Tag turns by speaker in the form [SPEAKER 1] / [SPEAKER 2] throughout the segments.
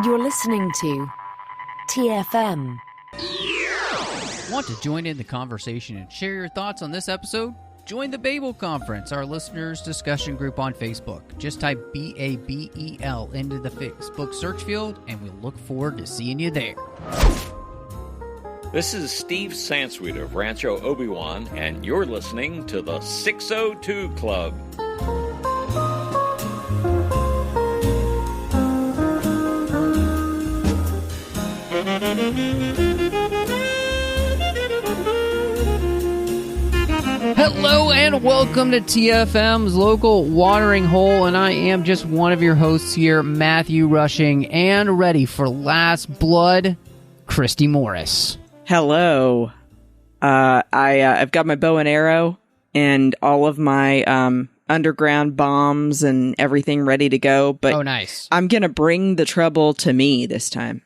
[SPEAKER 1] You're listening to TFM.
[SPEAKER 2] Want to join in the conversation and share your thoughts on this episode? Join the Babel Conference, our listeners' discussion group on Facebook. Just type BABEL into the Facebook search field, and we look forward to seeing you there.
[SPEAKER 3] This is Steve Sansweet of Rancho Obi-Wan, and you're listening to the 602 Club.
[SPEAKER 2] Hello and welcome to TFM's local watering hole, and I am just one of your hosts here, Matthew Rushing, and ready for Last Blood, Christy Morris.
[SPEAKER 4] Hello. I've got my bow and arrow and all of my underground bombs and everything ready to go, but
[SPEAKER 2] nice.
[SPEAKER 4] I'm going to bring the trouble to me this time.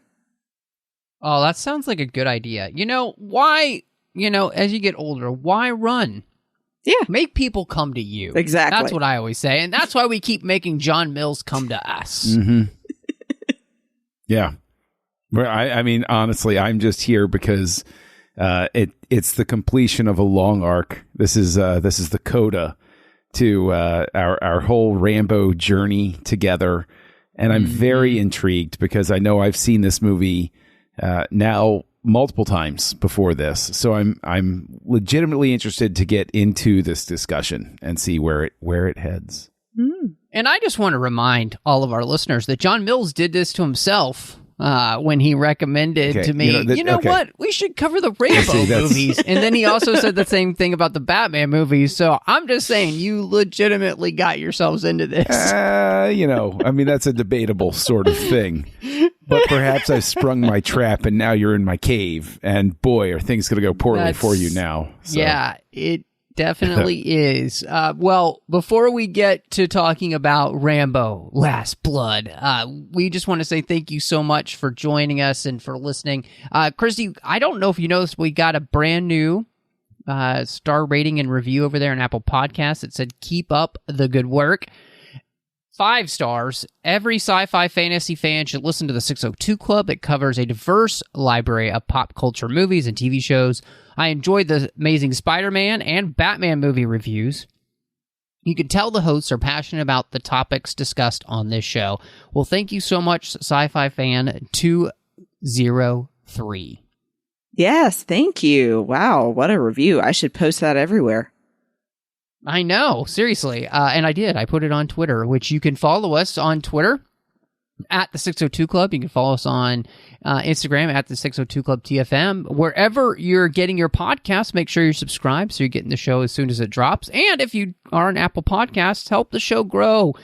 [SPEAKER 2] Oh, that sounds like a good idea. Why, as you get older, why run?
[SPEAKER 4] Yeah.
[SPEAKER 2] Make people come to you.
[SPEAKER 4] Exactly.
[SPEAKER 2] That's what I always say, and that's why we keep making John Mills come to us.
[SPEAKER 5] Mm-hmm. Yeah. I mean, honestly, I'm just here because it's the completion of a long arc. This is the coda to our whole Rambo journey together, and I'm very intrigued because I know I've seen this movie now multiple times before this, so I'm legitimately interested to get into this discussion and see where it heads.
[SPEAKER 2] And I just want to remind all of our listeners that John Mills did this to himself. When he recommended to me, what? We should cover the Rambo movies. And then he also said the same thing about the Batman movies. So I'm just saying, you legitimately got yourselves into this.
[SPEAKER 5] I mean, that's a debatable sort of thing. But perhaps I've sprung my trap and now you're in my cave. And boy, are things going to go poorly for you now. So.
[SPEAKER 2] Yeah, it definitely is. Well, before we get to talking about Rambo, Last Blood, we just want to say thank you so much for joining us and for listening. Christy, I don't know if you noticed, we got a brand new star rating and review over there on Apple Podcasts. It said, keep up the good work. 5 stars. Every sci-fi fantasy fan should listen to the 602 Club. It covers a diverse library of pop culture movies and TV shows. I enjoyed the Amazing Spider-Man and Batman movie reviews. You can tell the hosts are passionate about the topics discussed on this show. Well, thank you so much, Sci-Fi Fan 203.
[SPEAKER 4] Yes, thank you. Wow, what a review. I should post that everywhere.
[SPEAKER 2] I know, seriously. And I did. I put it on Twitter, which you can follow us on Twitter at the 602 Club. You can follow us on Instagram at the 602 Club TFM. Wherever you're getting your podcasts, make sure you're subscribed so you're getting the show as soon as it drops. And if you are on Apple Podcasts, help the show grow.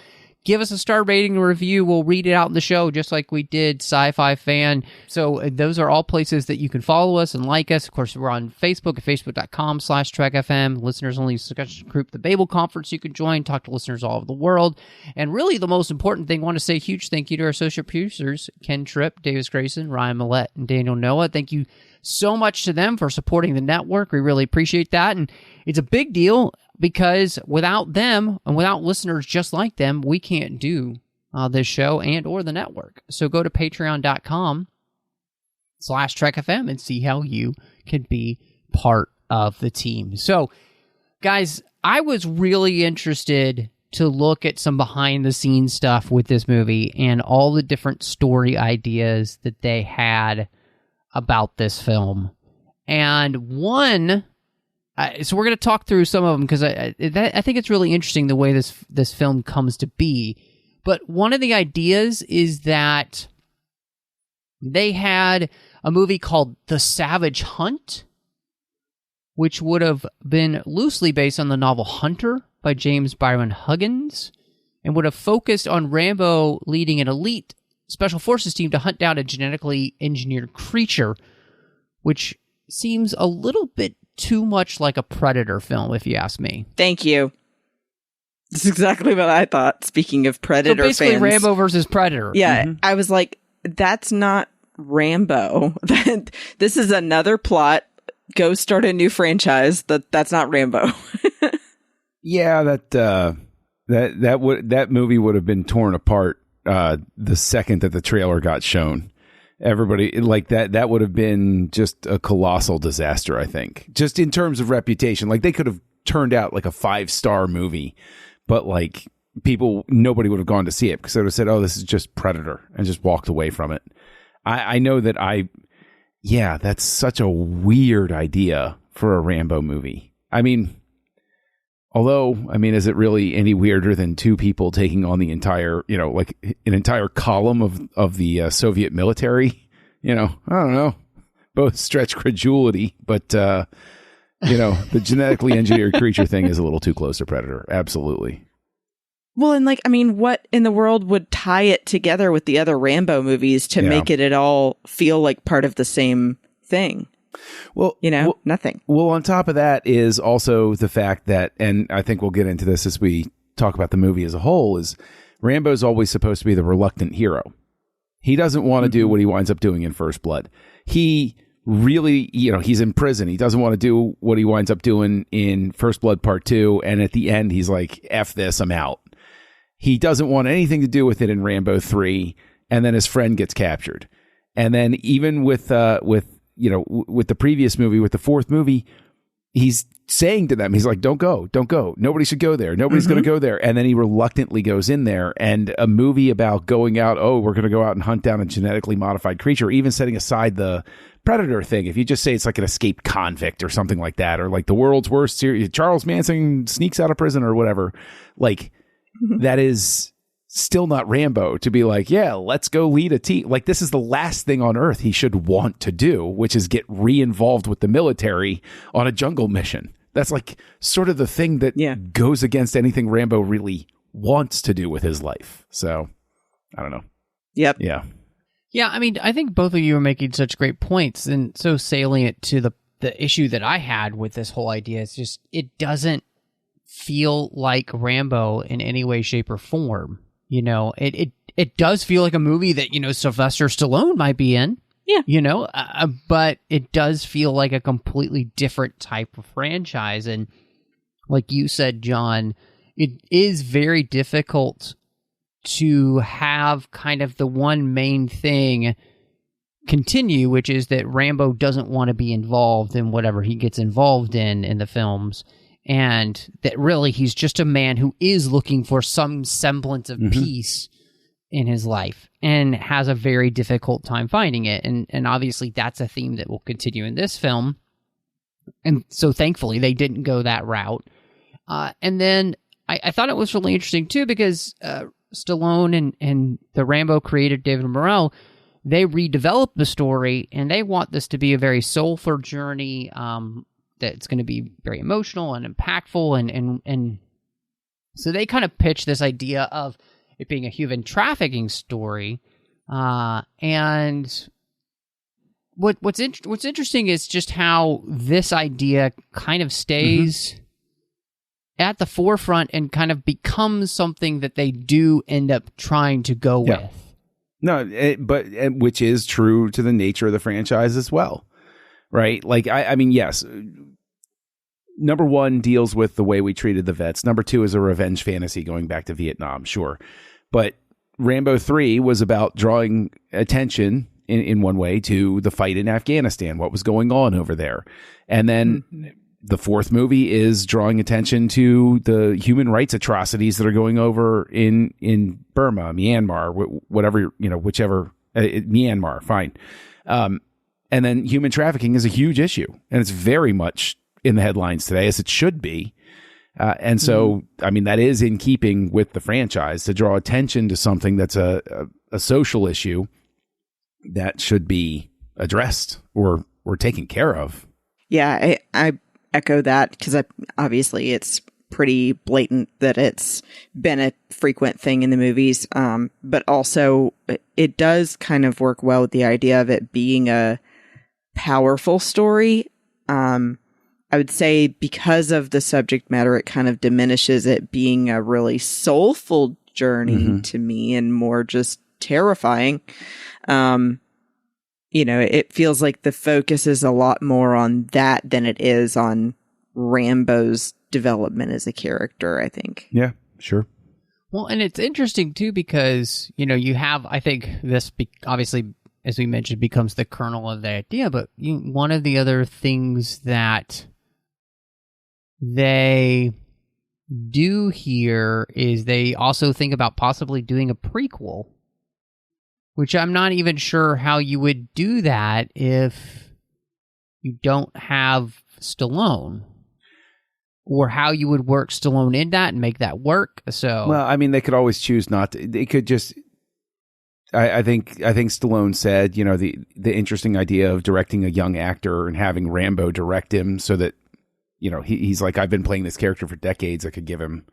[SPEAKER 2] Give us a star rating and review. We'll read it out in the show just like we did Sci-Fi Fan. So those are all places that you can follow us and like us. Of course, we're on Facebook at facebook.com/TrekFM. Listeners only discussion group, the Babel Conference you can join, talk to listeners all over the world. And really the most important thing, I want to say a huge thank you to our associate producers, Ken Tripp, Davis Grayson, Ryan Maillet, and Daniel Noah. Thank you so much to them for supporting the network. We really appreciate that. And it's a big deal because without them and without listeners just like them, we can't do this show and or the network. So go to patreon.com/TrekFM and see how you can be part of the team. So, guys, I was really interested to look at some behind-the-scenes stuff with this movie and all the different story ideas that they had about this film. And one... so we're going to talk through some of them because I think it's really interesting the way this film comes to be. But one of the ideas is that they had a movie called The Savage Hunt, which would have been loosely based on the novel Hunter by James Byron Huggins, and would have focused on Rambo leading an elite special forces team to hunt down a genetically engineered creature, which seems a little bit too much like a Predator film, if you ask me.
[SPEAKER 4] Thank you. That's exactly what I thought, speaking of Predator fans.
[SPEAKER 2] So basically Rambo versus Predator.
[SPEAKER 4] Yeah, I was like, that's not Rambo. This is another plot. Go start a new franchise. That's not Rambo.
[SPEAKER 5] Yeah, that movie would have been torn apart the second that the trailer got shown. Everybody like that would have been just a colossal disaster, I think, just in terms of reputation. Like they could have turned out like a 5-star movie, but like nobody would have gone to see it because they would have said, oh, this is just Predator, and just walked away from it. I know that that's such a weird idea for a Rambo movie. I mean, is it really any weirder than two people taking on the entire, like an entire column of the Soviet military? I don't know. Both stretch credulity, but, the genetically engineered creature thing is a little too close to Predator. Absolutely.
[SPEAKER 4] Well, and what in the world would tie it together with the other Rambo movies to make it at all feel like part of the same thing?
[SPEAKER 5] Well,
[SPEAKER 4] nothing.
[SPEAKER 5] Well, on top of that is also the fact that, and I think we'll get into this as we talk about the movie as a whole, is Rambo's always supposed to be the reluctant hero. He doesn't want to do what he winds up doing in First Blood. He really, he's in prison. He doesn't want to do what he winds up doing in First Blood Part 2. And at the end, he's like, F this, I'm out. He doesn't want anything to do with it in Rambo 3. And then his friend gets captured. And then even with the previous movie, with the fourth movie, he's saying to them, he's like, don't go. Nobody should go there. Nobody's going to go there. And then he reluctantly goes in there. And a movie about going out, we're going to go out and hunt down a genetically modified creature, even setting aside the Predator thing. If you just say it's like an escaped convict or something like that, or like the world's worst serial Charles Manson sneaks out of prison or whatever, like that is still not Rambo to be like, yeah, let's go lead a team. Like, this is the last thing on earth he should want to do, which is get re-involved with the military on a jungle mission. That's like sort of the thing that goes against anything Rambo really wants to do with his life. So I don't know.
[SPEAKER 4] Yep.
[SPEAKER 5] Yeah.
[SPEAKER 2] Yeah. I mean, I think both of you are making such great points, and so salient to the issue that I had with this whole idea is just, it doesn't feel like Rambo in any way, shape, or form. It does feel like a movie that, Sylvester Stallone might be in. Yeah. But it does feel like a completely different type of franchise. And like you said, John, it is very difficult to have kind of the one main thing continue, which is that Rambo doesn't want to be involved in whatever he gets involved in the films. And that really he's just a man who is looking for some semblance of peace in his life and has a very difficult time finding it. And obviously that's a theme that will continue in this film. And so thankfully they didn't go that route. And then I thought it was really interesting too, because Stallone and the Rambo creator David Morrell, they redeveloped the story and they want this to be a very soulful journey, that's going to be very emotional and impactful, and so they kind of pitch this idea of it being a human trafficking story, and what's interesting is just how this idea kind of stays at the forefront and kind of becomes something that they do end up trying to go with.
[SPEAKER 5] No, but which is true to the nature of the franchise as well. Right? Like, I mean, yes. Number one deals with the way we treated the vets. Number two is a revenge fantasy going back to Vietnam, sure. But Rambo 3 was about drawing attention in one way to the fight in Afghanistan, what was going on over there. And then the fourth movie is drawing attention to the human rights atrocities that are going over in Burma, Myanmar, whatever, whichever, Myanmar, fine. And then human trafficking is a huge issue, and it's very much in the headlines today, as it should be. And so, I mean, that is in keeping with the franchise to draw attention to something that's a social issue that should be addressed or taken care of.
[SPEAKER 4] Yeah, I echo that, because obviously it's pretty blatant that it's been a frequent thing in the movies. But also it does kind of work well with the idea of it being a powerful story. I would say because of the subject matter, it kind of diminishes it being a really soulful journey to me and more just terrifying. It feels like the focus is a lot more on that than it is on Rambo's development as a character, I think.
[SPEAKER 5] Yeah, sure.
[SPEAKER 2] Well, and it's interesting, too, because, you have, I think this obviously, as we mentioned, becomes the kernel of the idea, but one of the other things that they do here is they also think about possibly doing a prequel, which I'm not even sure how you would do that if you don't have Stallone, or how you would work Stallone in that and make that work. So,
[SPEAKER 5] well, I mean, they could always choose not to. They could just. I think Stallone said, the interesting idea of directing a young actor and having Rambo direct him, so that he's like, I've been playing this character for decades. I could give him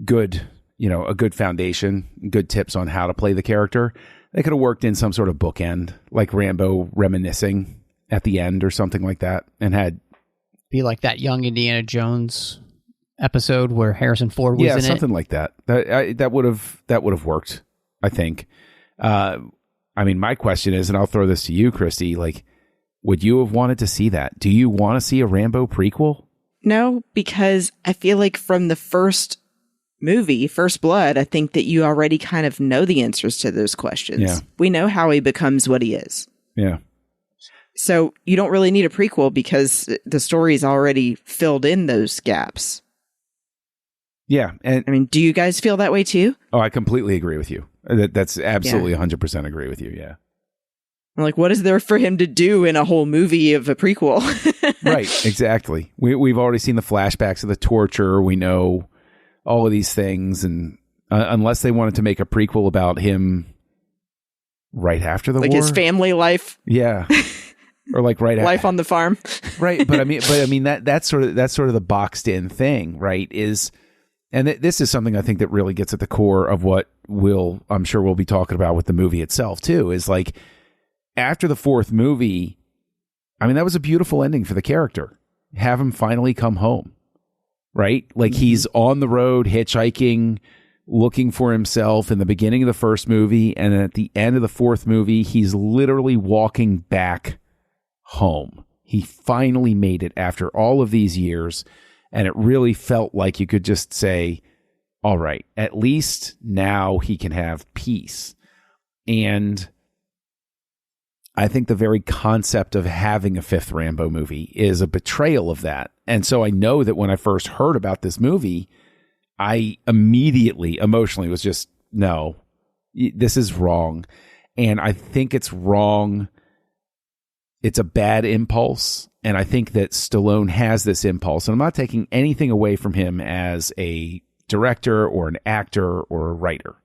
[SPEAKER 5] good, a good foundation, good tips on how to play the character. They could have worked in some sort of bookend, like Rambo reminiscing at the end or something like that, and had
[SPEAKER 2] be like that young Indiana Jones episode where Harrison Ford was in it.
[SPEAKER 5] Yeah, something like that. That would have worked, I think. I mean, my question is, and I'll throw this to you, Christy, like, would you have wanted to see that? Do you want to see a Rambo prequel?
[SPEAKER 4] No, because I feel like from the first movie, First Blood, I think that you already kind of know the answers to those questions.
[SPEAKER 5] Yeah.
[SPEAKER 4] We know how he becomes what he is.
[SPEAKER 5] Yeah.
[SPEAKER 4] So you don't really need a prequel because the story's already filled in those gaps.
[SPEAKER 5] Yeah. And
[SPEAKER 4] I mean, do you guys feel that way too?
[SPEAKER 5] Oh, I completely agree with you. That's absolutely 100% agree with you. Yeah.
[SPEAKER 4] Like, what is there for him to do in a whole movie of a prequel?
[SPEAKER 5] Right. Exactly. We've already seen the flashbacks of the torture. We know all of these things. And unless they wanted to make a prequel about him right after the war.
[SPEAKER 4] Like his family life.
[SPEAKER 5] Yeah. Or like
[SPEAKER 4] life on the farm.
[SPEAKER 5] Right. But I mean, that's sort of the boxed in thing, right? This is something I think that really gets at the core of what I'm sure we'll be talking about with the movie itself too, is like, after the fourth movie, I mean, that was a beautiful ending for the character. Have him finally come home, right? Like he's on the road hitchhiking, looking for himself in the beginning of the first movie. And at the end of the fourth movie, he's literally walking back home. He finally made it after all of these years. And it really felt like you could just say, all right, at least now he can have peace. And I think the very concept of having a fifth Rambo movie is a betrayal of that. And so I know that when I first heard about this movie, I immediately emotionally was just, no, this is wrong. And I think it's wrong. It's a bad impulse. And I think that Stallone has this impulse. And I'm not taking anything away from him as a director or an actor or a writer.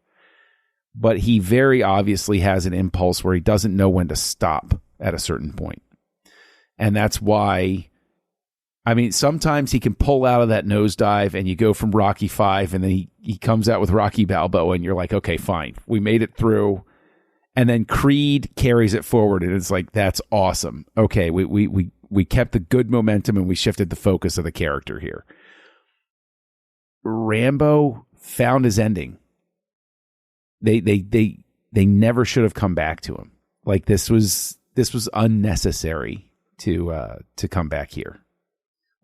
[SPEAKER 5] But he very obviously has an impulse where he doesn't know when to stop at a certain point. And that's why, I mean, sometimes he can pull out of that nosedive and you go from Rocky V and then he comes out with Rocky Balboa and you're like, okay, fine. We made it through. And then Creed carries it forward and it's like, that's awesome. Okay, we kept the good momentum and we shifted the focus of the character here. Rambo found his ending. They never should have come back to him. Like this was unnecessary to come back here.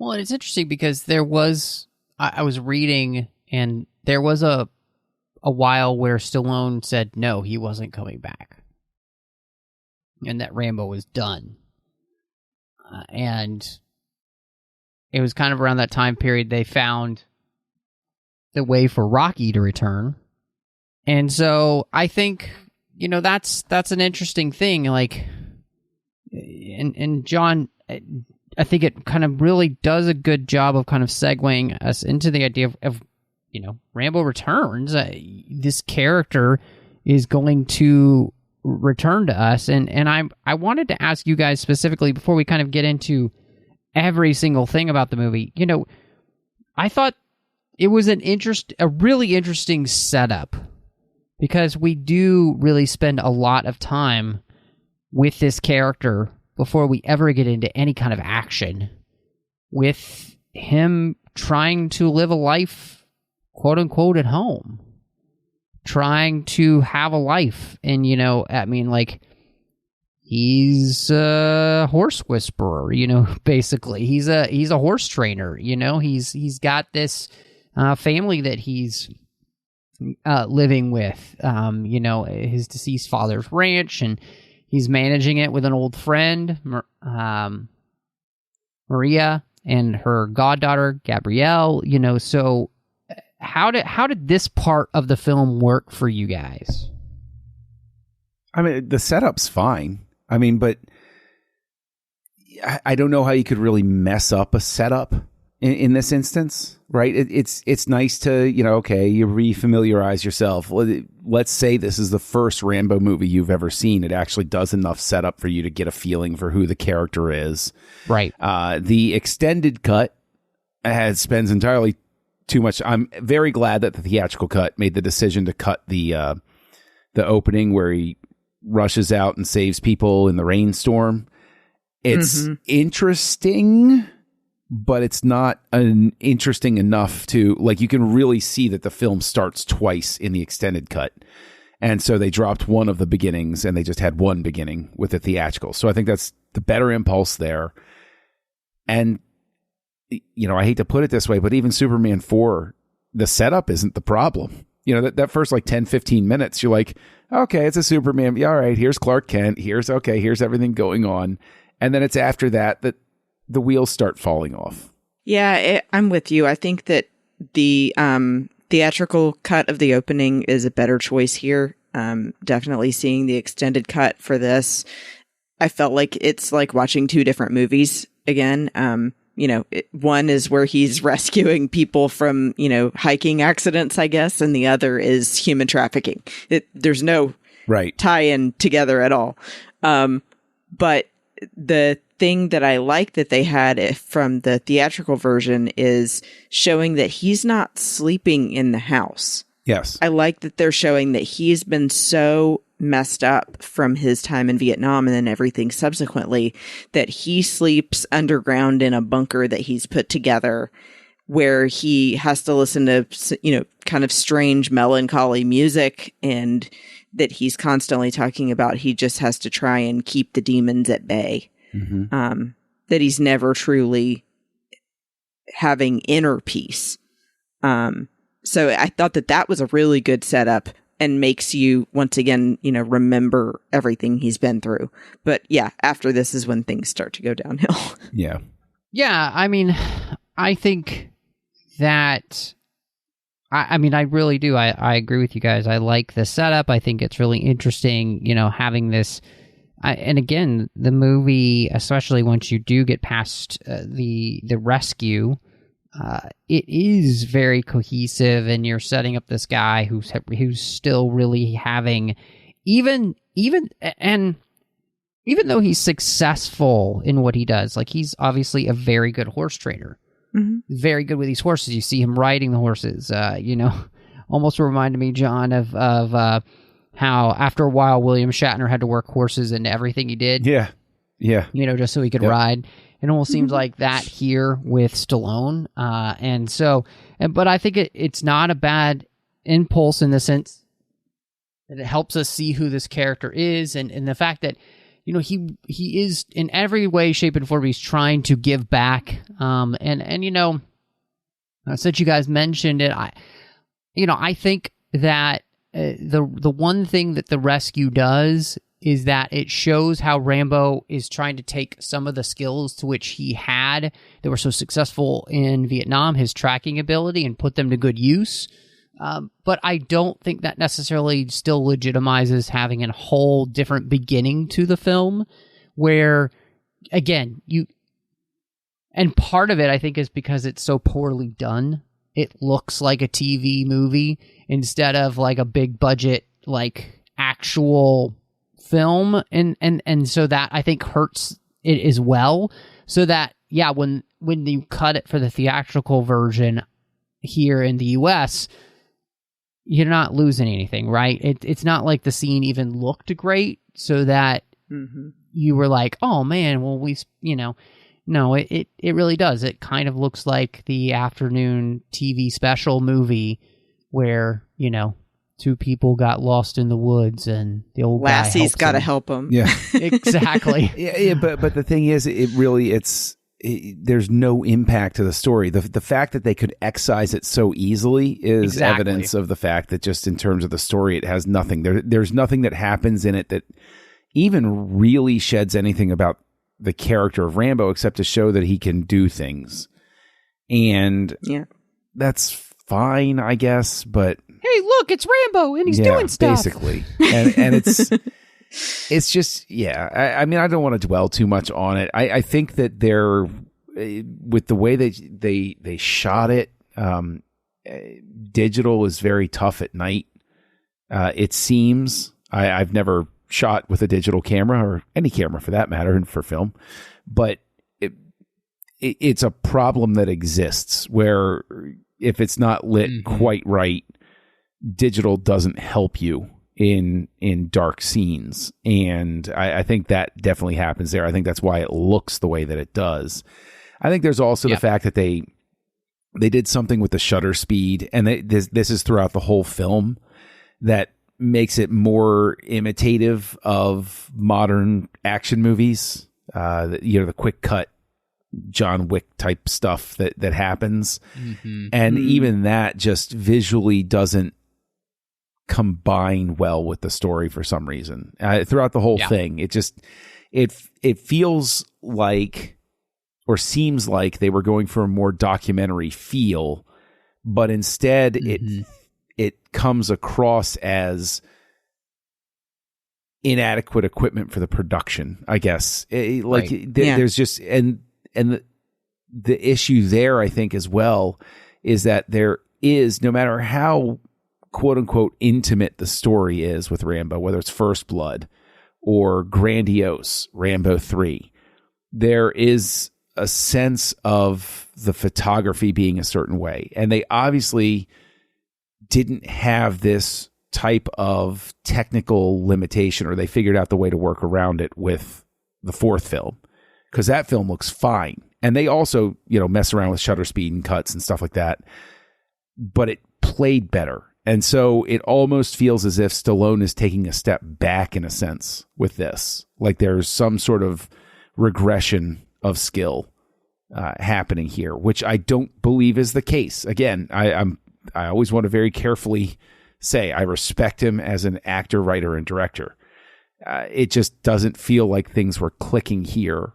[SPEAKER 2] Well, it's interesting because there was I was reading and there was a while where Stallone said no, he wasn't coming back, and that Rambo was done. And it was kind of around that time period they found the way for Rocky to return. And so I think, that's an interesting thing. Like, and John, I think it kind of really does a good job of kind of segueing us into the idea of Rambo returns. This character is going to return to us. And I wanted to ask you guys specifically before we kind of get into every single thing about the movie. I thought it was a really interesting setup because we do really spend a lot of time with this character before we ever get into any kind of action, with him trying to live a life, quote unquote, at home, trying to have a life. And, he's a horse whisperer, basically he's a horse trainer, he's got this family that he's living with, his deceased father's ranch, and he's managing it with an old friend, Maria, and her goddaughter, Gabrielle. So how did this part of the film work for you guys?
[SPEAKER 5] I mean, the setup's fine. I mean, but I don't know how you could really mess up a setup in this instance, right? It's nice to, you refamiliarize yourself. Let's say this is the first Rambo movie you've ever seen. It actually does enough setup for you to get a feeling for who the character is.
[SPEAKER 2] Right.
[SPEAKER 5] The extended cut spends entirely too much. I'm very glad that the theatrical cut made the decision to cut the opening where he rushes out and saves people in the rainstorm. It's interesting, but it's not interesting enough to, you can really see that the film starts twice in the extended cut. And so they dropped one of the beginnings and they just had one beginning with the theatrical. So I think that's the better impulse there. And, I hate to put it this way, but even Superman 4, the setup isn't the problem. That first 10, 15 minutes, you're like, okay, it's a Superman. Yeah, all right, here's Clark Kent. Here's everything going on. And then it's after that the wheels start falling off.
[SPEAKER 4] Yeah, I'm with you. I think that the theatrical cut of the opening is a better choice here. Definitely seeing the extended cut for this, I felt like it's like watching two different movies again. One is where he's rescuing people from, hiking accidents, I guess, and the other is human trafficking. There's no tie-in together at all. But the thing that I like that they had from the theatrical version is showing that he's not sleeping in the house.
[SPEAKER 5] Yes.
[SPEAKER 4] I like that they're showing that he's been so messed up from his time in Vietnam and then everything subsequently that he sleeps underground in a bunker that he's put together where he has to listen to, kind of strange melancholy music, and that he's constantly talking about he just has to try and keep the demons at bay. That he's never truly having inner peace. So I thought that was a really good setup and makes you once again, remember everything he's been through. But yeah, after this is when things start to go downhill.
[SPEAKER 5] Yeah.
[SPEAKER 2] Yeah. I mean, I think that, I really do. I agree with you guys. I like the setup. I think it's really interesting, having this. And again, the movie, especially once you do get past the rescue, it is very cohesive, and you're setting up this guy who's still really having, even though he's successful in what he does, he's obviously a very good horse trainer, very good with these horses. You see him riding the horses. Almost reminded me, John, of how after a while William Shatner had to work horses into everything he did.
[SPEAKER 5] Yeah.
[SPEAKER 2] Just so he could ride. It almost seems like that here with Stallone. But I think it's not a bad impulse in the sense that it helps us see who this character is, and the fact that, he is in every way, shape, and form, he's trying to give back. Since you guys mentioned it, I think that the one thing that the rescue does is that it shows how Rambo is trying to take some of the skills to which he had that were so successful in Vietnam, his tracking ability, and put them to good use. But I don't think that necessarily still legitimizes having a whole different beginning to the film where, again, and part of it I think is because it's so poorly done. It looks like a TV movie instead of a big budget, actual film, and so that I think hurts it as well. So that when you cut it for the theatrical version here in the US, you're not losing anything, right? It's not like the scene even looked great, so that you were like, oh man, well no, it really does. It kind of looks like the afternoon TV special movie where two people got lost in the woods and the old
[SPEAKER 4] Lassie's got to help them.
[SPEAKER 5] Yeah,
[SPEAKER 2] exactly.
[SPEAKER 5] yeah. But the thing is, it's there's no impact to the story. The fact that they could excise it so easily is evidence of the fact that just in terms of the story, it has nothing. There's nothing that happens in it that even really sheds anything about the character of Rambo, except to show that he can do things. And that's fine, I guess, but
[SPEAKER 2] hey, look, it's Rambo and he's doing stuff.
[SPEAKER 5] Basically. And it's just, I mean, I don't want to dwell too much on it. I think that they're, with the way they shot it, digital is very tough at night. It seems, I've never shot with a digital camera or any camera for that matter, and for film, but it's a problem that exists where if it's not lit quite right, digital doesn't help you in dark scenes. And I think that definitely happens there. I think that's why it looks the way that it does. I think there's also the fact that they did something with the shutter speed, and this is throughout the whole film, that makes it more imitative of modern action movies. The quick cut John Wick type stuff that happens. And even that just visually doesn't combine well with the story for some reason. Throughout the whole thing, it feels like, or seems like, they were going for a more documentary feel, but instead it comes across as inadequate equipment for the production, I guess. There's just, and the issue there, I think, as well, is that there is, no matter how quote unquote intimate the story is with Rambo, whether it's First Blood or grandiose Rambo 3, there is a sense of the photography being a certain way. And they obviously didn't have this type of technical limitation, or they figured out the way to work around it with the fourth film, because that film looks fine. And they also, mess around with shutter speed and cuts and stuff like that, but it played better. And so it almost feels as if Stallone is taking a step back in a sense with this. Like there's some sort of regression of skill happening here, which I don't believe is the case. Again, I always want to very carefully say I respect him as an actor, writer, and director. It just doesn't feel like things were clicking here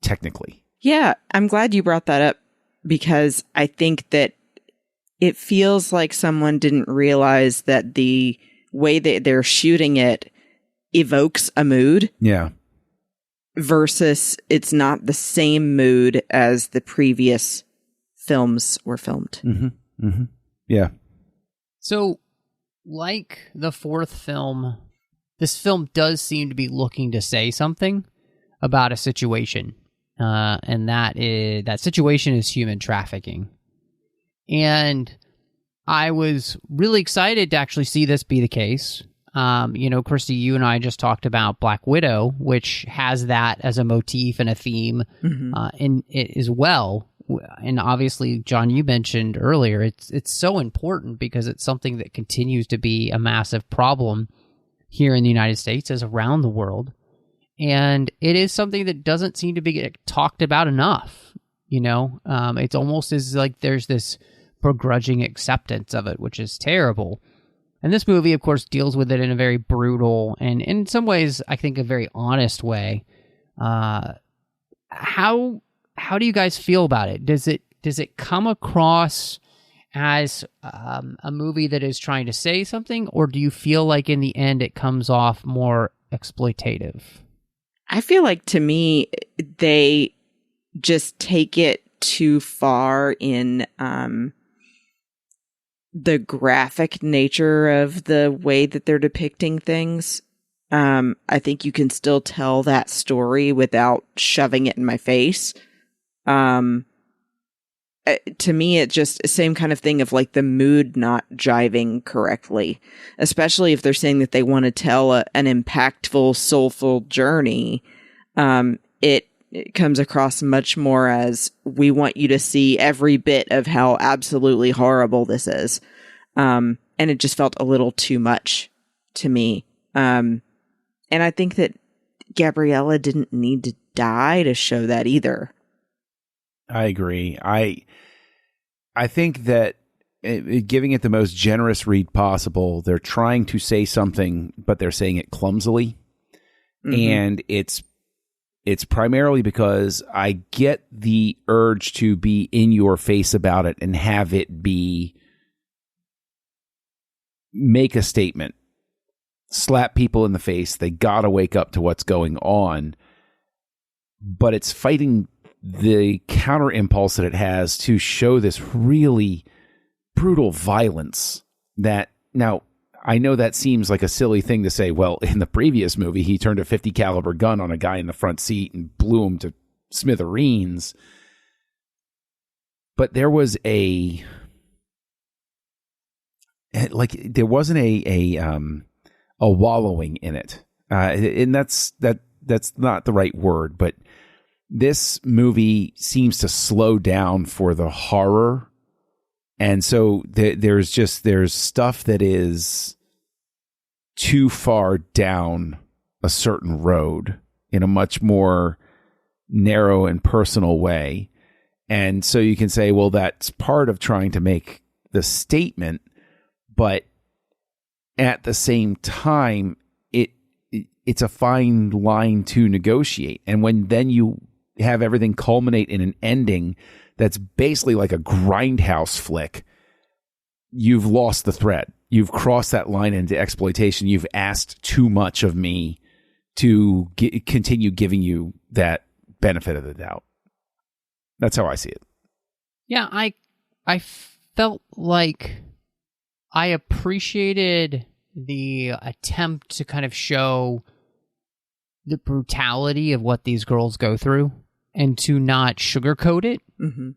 [SPEAKER 5] technically. Yeah,
[SPEAKER 4] I'm glad you brought that up, because I think that it feels like someone didn't realize that the way that they're shooting it evokes a mood.
[SPEAKER 5] Yeah.
[SPEAKER 4] Versus it's not the same mood as the previous films were filmed.
[SPEAKER 5] Yeah.
[SPEAKER 2] So, like the fourth film, this film does seem to be looking to say something about a situation. And that situation is human trafficking. And I was really excited to actually see this be the case. Christy, you and I just talked about Black Widow, which has that as a motif and a theme in it as well. And obviously, John, you mentioned earlier, it's so important because it's something that continues to be a massive problem here in the United States as around the world. And it is something that doesn't seem to be talked about enough. It's almost as like there's this begrudging acceptance of it, which is terrible. And this movie, of course, deals with it in a very brutal and, in some ways, I think, a very honest way. How do you guys feel about it? Does it come across as a movie that is trying to say something, or do you feel like in the end it comes off more exploitative?
[SPEAKER 4] I feel like, to me, they just take it too far in the graphic nature of the way that they're depicting things. I think you can still tell that story without shoving it in my face. To me, it's just the same kind of thing of like the mood not jiving correctly, especially if they're saying that they want to tell an impactful, soulful journey. It comes across much more as, we want you to see every bit of how absolutely horrible this is. And it just felt a little too much to me. And I think that Gabriella didn't need to die to show that either.
[SPEAKER 5] I agree. I think that giving it the most generous read possible, they're trying to say something, but they're saying it clumsily. And it's primarily because I get the urge to be in your face about it and have it make a statement, slap people in the face. They got to wake up to what's going on. But it's fighting the counter impulse that it has to show this really brutal violence that, now, I know that seems like a silly thing to say. Well, in the previous movie, he turned a .50 caliber gun on a guy in the front seat and blew him to smithereens. But there was there wasn't a wallowing in it. And that's not the right word, but this movie seems to slow down for the horror. And so there's stuff that is too far down a certain road in a much more narrow and personal way. And so you can say, well, that's part of trying to make the statement, but at the same time, it's a fine line to negotiate. And when then you have everything culminate in an ending that's basically like a grindhouse flick, you've lost the thread. You've crossed that line into exploitation. You've asked too much of me to continue giving you that benefit of the doubt. That's how I see it.
[SPEAKER 2] Yeah, I felt like I appreciated the attempt to kind of show the brutality of what these girls go through and to not sugarcoat it in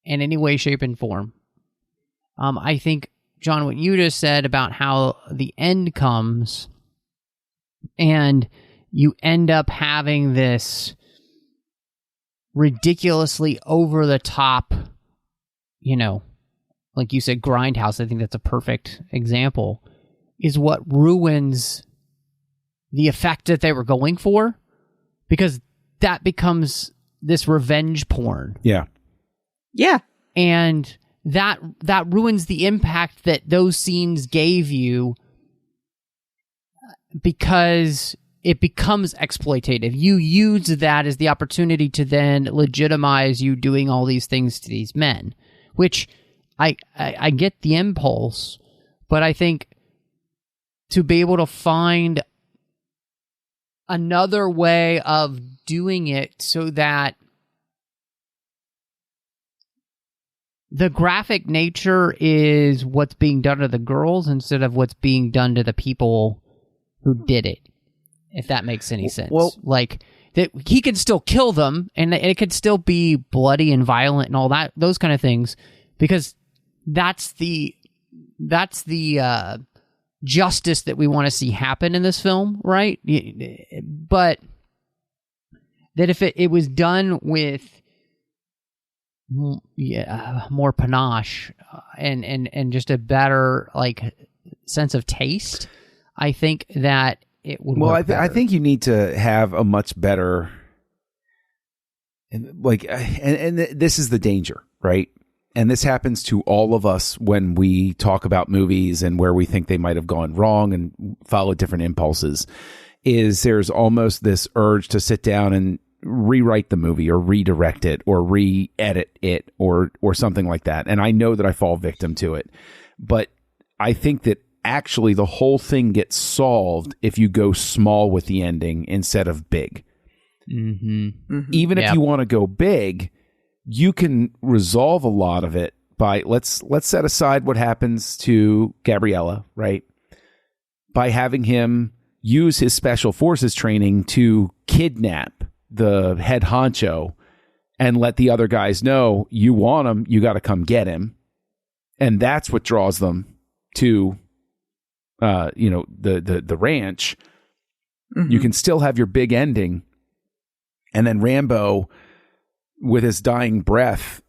[SPEAKER 2] any way, shape, and form. I think, John, what you just said about how the end comes and you end up having this ridiculously over-the-top, like you said, grindhouse, I think that's a perfect example, is what ruins the effect that they were going for, because that becomes this revenge porn.
[SPEAKER 5] Yeah.
[SPEAKER 4] Yeah.
[SPEAKER 2] And that ruins the impact that those scenes gave you, because it becomes exploitative. You use that as the opportunity to then legitimize you doing all these things to these men, which I get the impulse, but I think to be able to find another way of doing it so that the graphic nature is what's being done to the girls instead of what's being done to the people who did it, if that makes any sense.
[SPEAKER 5] Well,
[SPEAKER 2] like, that he could still kill them, and it could still be bloody and violent and all that, those kind of things, because that's the justice that we want to see happen in this film, right? But that if it was done with more panache and just a better sense of taste, I think that it would work better.
[SPEAKER 5] I think you need to have a much better, and this is the danger, right? And this happens to all of us when we talk about movies and where we think they might have gone wrong and follow different impulses, is there's almost this urge to sit down and rewrite the movie or redirect it or re-edit it or something like that. And I know that I fall victim to it, but I think that actually the whole thing gets solved if you go small with the ending instead of big. Even if you want to go big, you can resolve a lot of it by let's set aside what happens to Gabriella, right? By having him use his special forces training to kidnap the head honcho and let the other guys know, you want him, you got to come get him. And that's what draws them to the ranch. You can still have your big ending, and then Rambo, with his dying breath,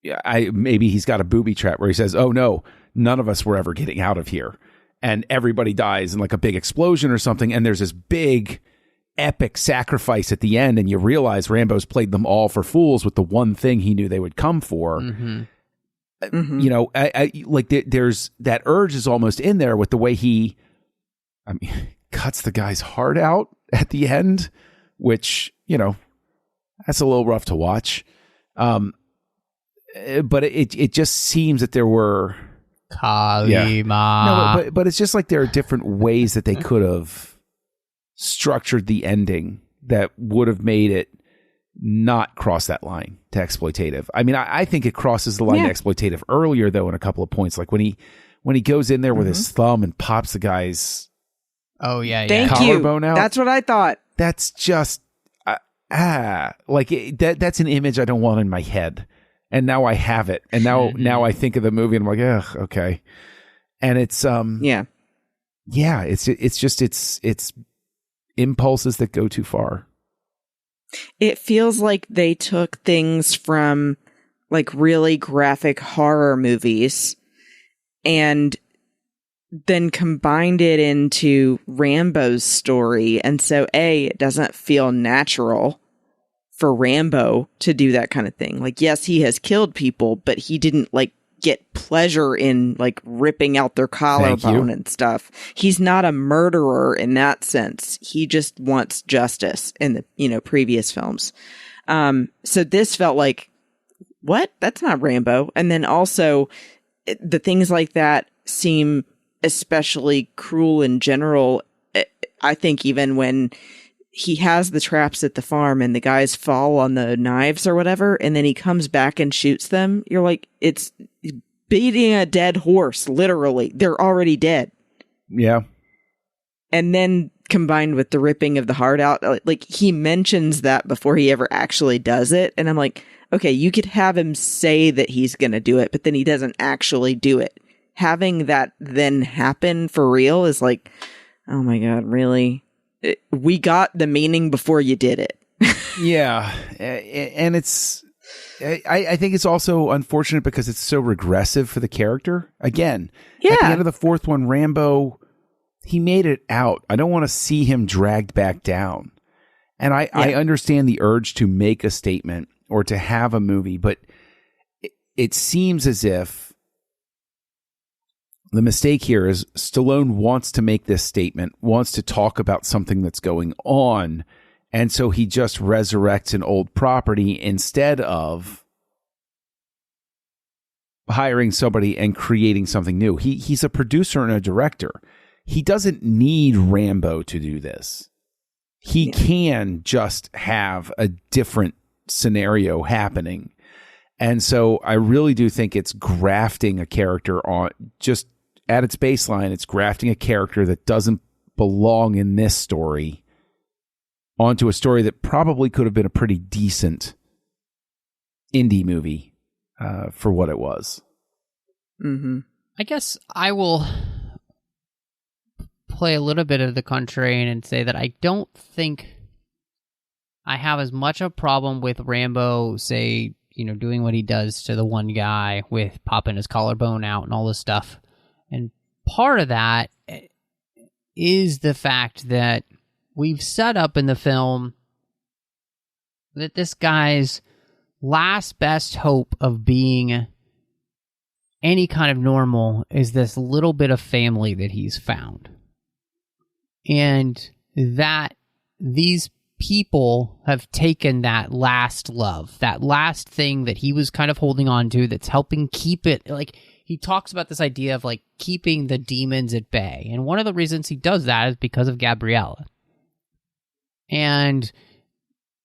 [SPEAKER 5] maybe he's got a booby trap where he says, oh no, none of us were ever getting out of here. And everybody dies in like a big explosion or something. And there's this big epic sacrifice at the end, and you realize Rambo's played them all for fools with the one thing he knew they would come for. You know, I like there's that urge is almost in there with the way he, I mean, cuts the guy's heart out at the end, which, you know, that's a little rough to watch. But it just seems that there were
[SPEAKER 2] Kalima.
[SPEAKER 5] No, but it's just like there are different ways that they could have structured the ending that would have made it not cross that line to exploitative. I mean, I think it crosses the line to exploitative earlier, though, in a couple of points. Like when he goes in there with his thumb and pops the guy's collarbone out.
[SPEAKER 4] That's what I thought.
[SPEAKER 5] That's just that's an image I don't want in my head. And now I have it. And now I think of the movie and I'm like, ugh, okay. And it's it's impulses that go too far.
[SPEAKER 4] It feels like they took things from like really graphic horror movies and then combined it into Rambo's story. And so it doesn't feel natural for Rambo to do that kind of thing. Like, yes, he has killed people, but he didn't like get pleasure in like ripping out their collarbone and stuff. He's not a murderer in that sense. He just wants justice in the, you know, previous films. So this felt like, what? That's not Rambo. And then also the things like that seem especially cruel in general. I think even when he has the traps at the farm and the guys fall on the knives or whatever, and then he comes back and shoots them. You're like, it's beating a dead horse, literally. They're already dead.
[SPEAKER 5] Yeah.
[SPEAKER 4] And then combined with the ripping of the heart out, like he mentions that before he ever actually does it. And I'm like, okay, you could have him say that he's going to do it, but then he doesn't actually do it. Having that then happen for real is like, oh my God, really? We got the meaning before you did it.
[SPEAKER 5] Yeah. And it's, I think it's also unfortunate because it's so regressive for the character. Again, at the end of the fourth one, Rambo, he made it out. I don't want to see him dragged back down. And I understand the urge to make a statement or to have a movie, but it seems as if the mistake here is Stallone wants to make this statement, wants to talk about something that's going on, and so he just resurrects an old property instead of hiring somebody and creating something new. He's a producer and a director. He doesn't need Rambo to do this. He can just have a different scenario happening. And so I really do think it's grafting a character on, just at its baseline, it's grafting a character that doesn't belong in this story onto a story that probably could have been a pretty decent indie movie for what it was.
[SPEAKER 2] I guess I will play a little bit of the contrarian and say that I don't think I have as much a problem with Rambo, say, you know, doing what he does to the one guy with popping his collarbone out and all this stuff. And part of that is the fact that we've set up in the film that this guy's last best hope of being any kind of normal is this little bit of family that he's found. And that these people have taken that last love, that last thing that he was kind of holding on to that's helping keep it, like, he talks about this idea of like keeping the demons at bay. And one of the reasons he does that is because of Gabriella. And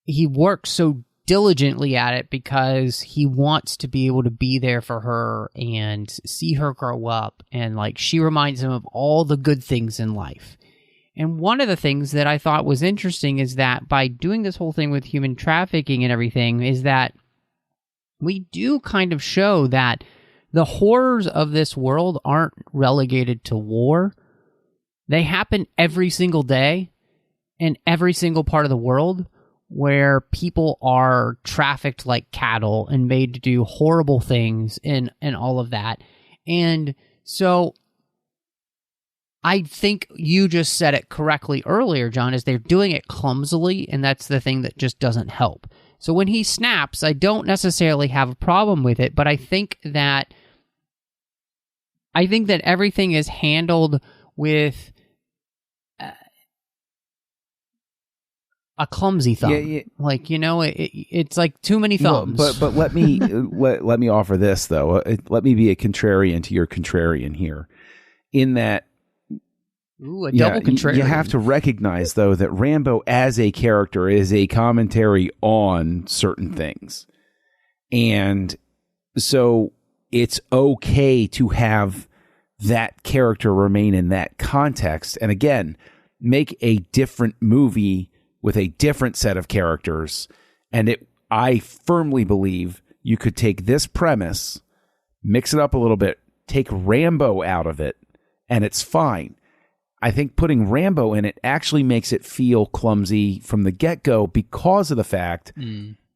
[SPEAKER 2] he works so diligently at it because he wants to be able to be there for her and see her grow up. And like, she reminds him of all the good things in life. And one of the things that I thought was interesting is that by doing this whole thing with human trafficking and everything is that we do kind of show that the horrors of this world aren't relegated to war. They happen every single day in every single part of the world where people are trafficked like cattle and made to do horrible things and all of that. And so I think you just said it correctly earlier, John, is they're doing it clumsily, and that's the thing that just doesn't help. So when he snaps, I don't necessarily have a problem with it, but I think that everything is handled with a clumsy thumb.
[SPEAKER 5] Yeah.
[SPEAKER 2] Like, it's like too many thumbs.
[SPEAKER 5] But let me let me offer this though. Let me be a contrarian to your contrarian here, in that.
[SPEAKER 2] Ooh, a double contrarian.
[SPEAKER 5] You have to recognize though that Rambo as a character is a commentary on certain things, and so it's okay to have that character remain in that context. And again, make a different movie with a different set of characters. And I firmly believe you could take this premise, mix it up a little bit, take Rambo out of it, and it's fine. I think putting Rambo in it actually makes it feel clumsy from the get-go because of the fact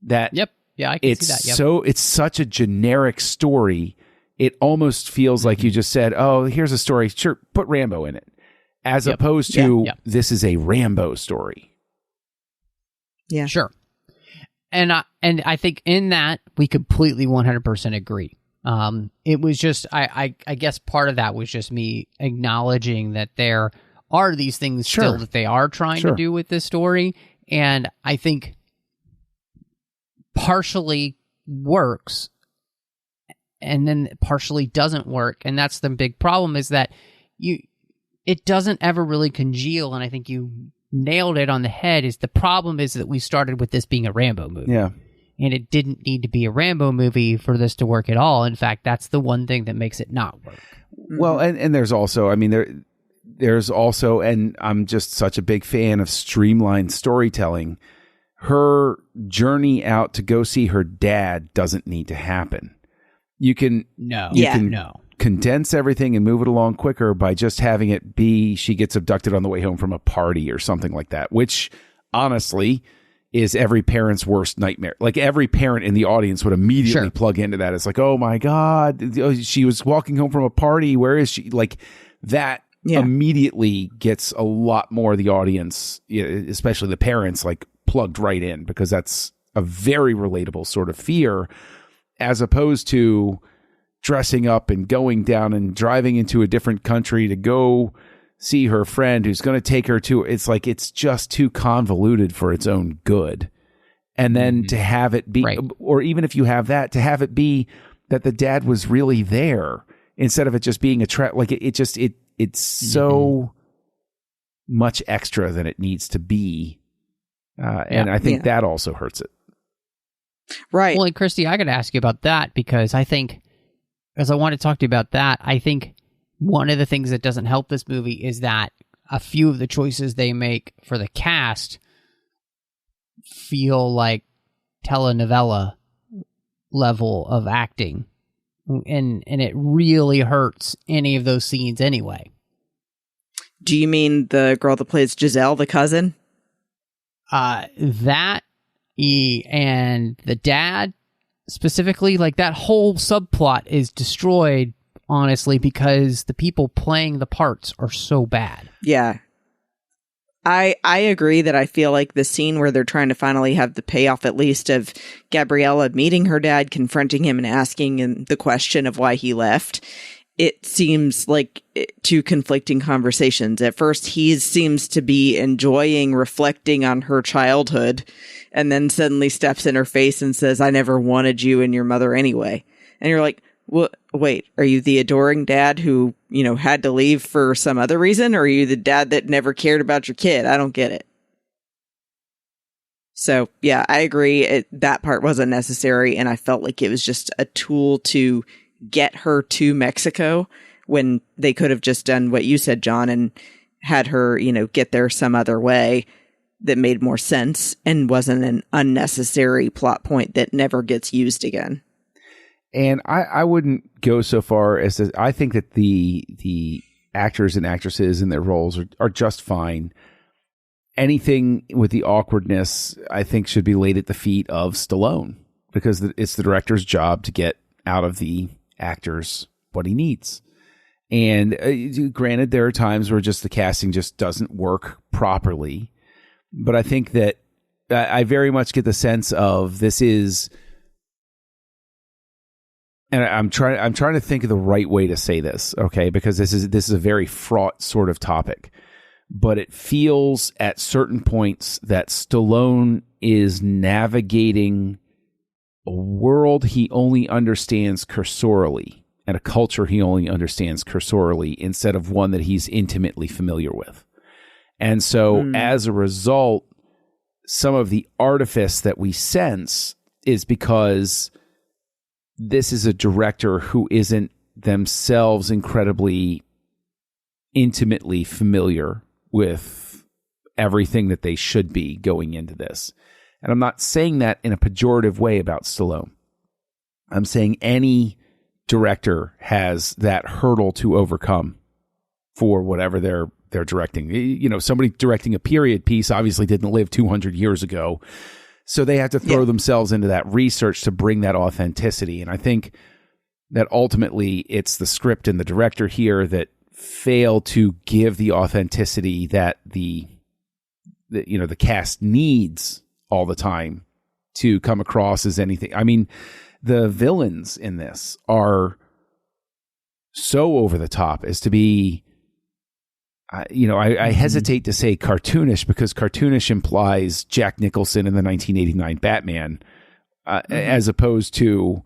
[SPEAKER 5] that
[SPEAKER 2] Yep. Yeah, I can see that. Yep.
[SPEAKER 5] It's such a generic story. It almost feels like you just said, oh, here's a story. Sure, put Rambo in it. As opposed to, this is a Rambo story.
[SPEAKER 4] Yeah.
[SPEAKER 2] Sure. And I think in that, we completely 100% agree. It was just, I guess part of that was just me acknowledging that there are these things still that they are trying to do with this story. And I think partially works and then partially doesn't work. And that's the big problem, is that it doesn't ever really congeal. And I think you nailed it on the head. Is the problem is that we started with this being a Rambo movie.
[SPEAKER 5] Yeah.
[SPEAKER 2] And it didn't need to be a Rambo movie for this to work at all. In fact, that's the one thing that makes it not work.
[SPEAKER 5] Well, and there's also, I mean, there's also, and I'm just such a big fan of streamlined storytelling. Her journey out to go see her dad doesn't need to happen. You can condense everything and move it along quicker by just having it be she gets abducted on the way home from a party or something like that, which honestly is every parent's worst nightmare. Like every parent in the audience would immediately plug into that. It's like, oh my God, she was walking home from a party. Where is she? Like that immediately gets a lot more of the audience, especially the parents, like plugged right in, because that's a very relatable sort of fear, as opposed to dressing up and going down and driving into a different country to go see her friend who's going to take her to, it's like, it's just too convoluted for its own good. And then to have it be, or even if you have that, to have it be that the dad was really there instead of it just being a trap. Like it's so much extra than it needs to be. And I think that also hurts it.
[SPEAKER 4] Right.
[SPEAKER 2] Well, and Christy, I got to ask you about that, because I think, as I want to talk to you about that, I think one of the things that doesn't help this movie is that a few of the choices they make for the cast feel like telenovela level of acting. And it really hurts any of those scenes anyway.
[SPEAKER 4] Do you mean the girl that plays Giselle, the cousin?
[SPEAKER 2] That and the dad specifically, like that whole subplot is destroyed, honestly, because the people playing the parts are so bad.
[SPEAKER 4] Yeah. I agree that I feel like the scene where they're trying to finally have the payoff, at least, of Gabriella meeting her dad, confronting him and asking him the question of why he left, it seems like two conflicting conversations. At first, he seems to be enjoying reflecting on her childhood, and then suddenly steps in her face and says, I never wanted you and your mother anyway. And you're like, well, wait, are you the adoring dad who, had to leave for some other reason? Or are you the dad that never cared about your kid? I don't get it. So, yeah, I agree. That part wasn't necessary. And I felt like it was just a tool to get her to Mexico, when they could have just done what you said, John, and had her, get there some other way that made more sense and wasn't an unnecessary plot point that never gets used again.
[SPEAKER 5] And I wouldn't go so far as to, I think that the actors and actresses in their roles are just fine. Anything with the awkwardness, I think, should be laid at the feet of Stallone, because it's the director's job to get out of the actors what he needs. And granted, there are times where just the casting just doesn't work properly. But I think that I very much get the sense of this is, and I'm trying to think of the right way to say this, okay? Because this is a very fraught sort of topic. But it feels at certain points that Stallone is navigating a world he only understands cursorily and a culture he only understands cursorily instead of one that he's intimately familiar with. And so as a result, some of the artifice that we sense is because this is a director who isn't themselves incredibly intimately familiar with everything that they should be going into this. And I'm not saying that in a pejorative way about Stallone. I'm saying any director has that hurdle to overcome for whatever they're directing. You know, somebody directing a period piece obviously didn't live 200 years ago. So they have to throw themselves into that research to bring that authenticity. And I think that ultimately it's the script and the director here that fail to give the authenticity that the cast needs all the time to come across as anything. I mean, the villains in this are so over the top as to be, I hesitate to say cartoonish because cartoonish implies Jack Nicholson in the 1989 Batman, as opposed to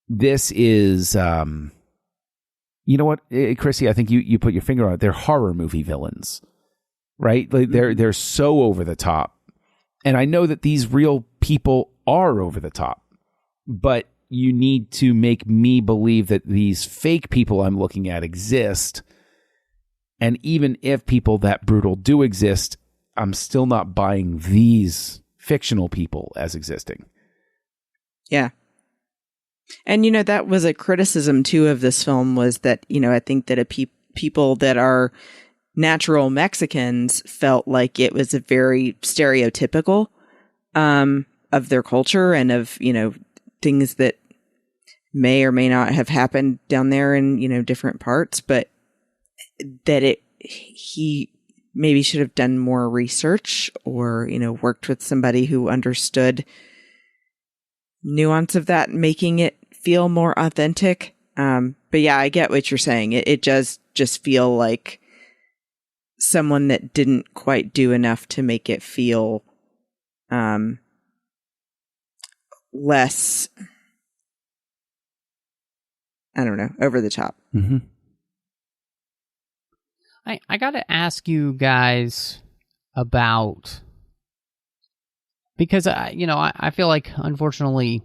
[SPEAKER 5] this is, you know what, Christy, I think you put your finger on it. They're horror movie villains, right? Like they're so over the top. And I know that these real people are over the top, but you need to make me believe that these fake people I'm looking at exist. And even if people that brutal do exist, I'm still not buying these fictional people as existing.
[SPEAKER 4] Yeah. And, that was a criticism, too, of this film was that, I think that people that are natural Mexicans felt like it was a very stereotypical of their culture and of, things that may or may not have happened down there in, different parts, but that he maybe should have done more research or, worked with somebody who understood nuance of that, making it feel more authentic. But yeah, I get what you're saying. It does just feel like someone that didn't quite do enough to make it feel less, I don't know, over the top.
[SPEAKER 5] Mm-hmm.
[SPEAKER 2] I got to ask you guys about, because I feel like unfortunately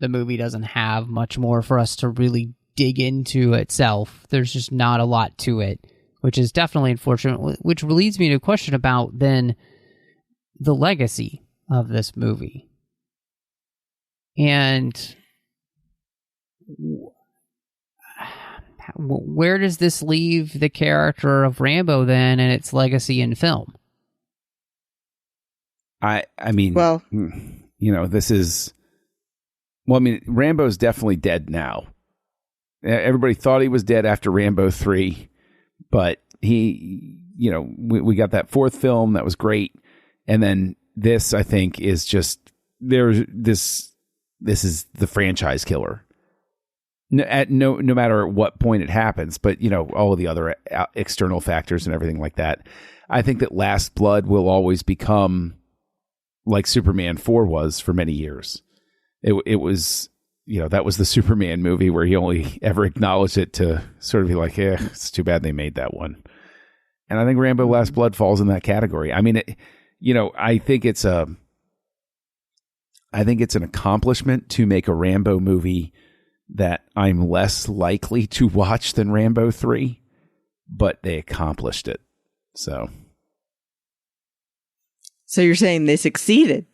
[SPEAKER 2] the movie doesn't have much more for us to really dig into itself. There's just not a lot to it, which is definitely unfortunate, which leads me to a question about then the legacy of this movie. And where does this leave the character of Rambo then and its legacy in film?
[SPEAKER 5] I mean, well, this is, Rambo's definitely dead now. Everybody thought he was dead after Rambo 3, but he, we got that fourth film that was great. And then this, I think, is just, this is the franchise killer. No matter what point it happens, but all of the other external factors and everything like that. I think that Last Blood will always become like Superman 4 was for many years. It was, that was the Superman movie where he only ever acknowledged it to sort of be like, yeah, it's too bad they made that one. And I think Rambo Last Blood falls in that category. I mean, I think it's an accomplishment to make a Rambo movie that I'm less likely to watch than Rambo 3, but they accomplished it. So you're saying they succeeded?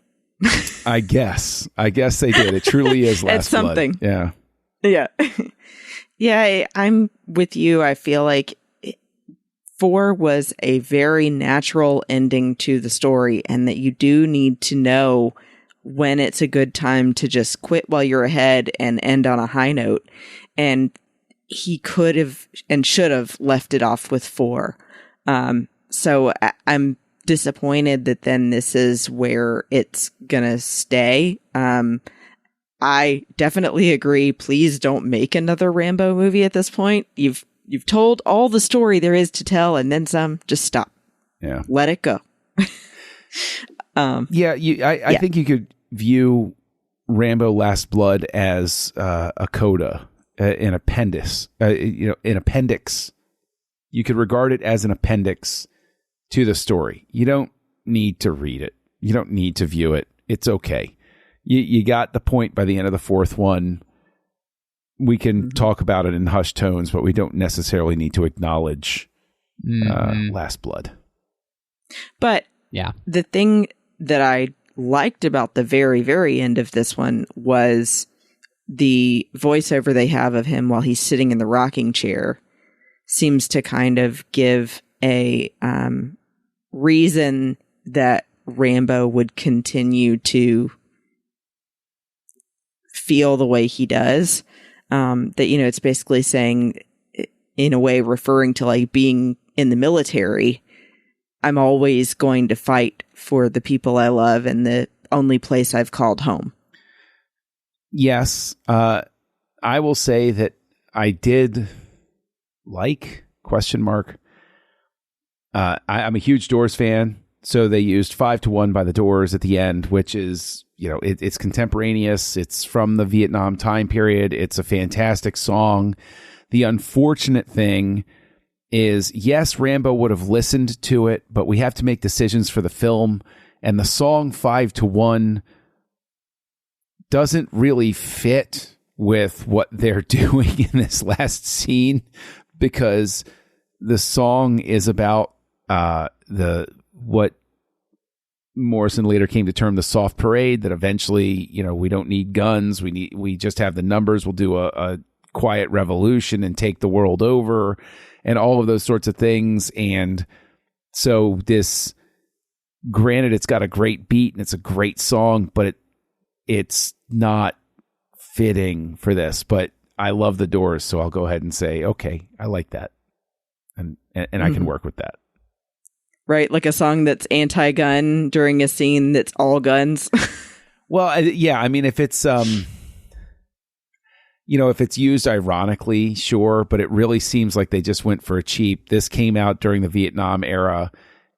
[SPEAKER 5] I guess they did. It truly is Last Blood. It's something. Yeah. Yeah. Yeah, I'm with you. I feel like 4 was a very natural ending to the story, and that you do need to know when it's a good time to just quit while you're ahead and end on a high note. And
[SPEAKER 4] he could have and should have left it off with 4. So I'm disappointed that then this is where it's gonna stay. I definitely agree. Please don't make another Rambo movie at this point. You've told all the story there is to tell, and then some. Just stop.
[SPEAKER 5] Yeah,
[SPEAKER 4] let it go.
[SPEAKER 5] I think you could view Rambo: Last Blood as a coda, an appendix. An appendix. You could regard it as an appendix to the story. You don't need to read it. You don't need to view it. It's okay. You got the point by the end of the 4th one. We can talk about it in hushed tones, but we don't necessarily need to acknowledge Last Blood.
[SPEAKER 4] But
[SPEAKER 2] yeah,
[SPEAKER 4] the thing that I liked about the very, very end of this one was the voiceover they have of him while he's sitting in the rocking chair seems to kind of give a reason that Rambo would continue to feel the way he does. That, it's basically saying, in a way, referring to like being in the military, I'm always going to fight for the people I love and the only place I've called home.
[SPEAKER 5] Yes. I will say that I did like ? I'm a huge Doors fan. So they used 5-1 by the Doors at the end, which is, it's contemporaneous. It's from the Vietnam time period. It's a fantastic song. The unfortunate thing is, yes, Rambo would have listened to it, but we have to make decisions for the film. And the song 5-1 doesn't really fit with what they're doing in this last scene, because the song is about what Morrison later came to term the soft parade, that eventually, we don't need guns. We just have the numbers. We'll do a quiet revolution and take the world over and all of those sorts of things. And so granted, it's got a great beat and it's a great song, but it's not fitting for this. But I love the Doors, so I'll go ahead and say, okay, I like that. And I can work with that.
[SPEAKER 4] Right, like a song that's anti-gun during a scene that's all guns.
[SPEAKER 5] Well, yeah, I mean, if it's if it's used ironically, sure, but it really seems like they just went for a cheap. This came out during the Vietnam era,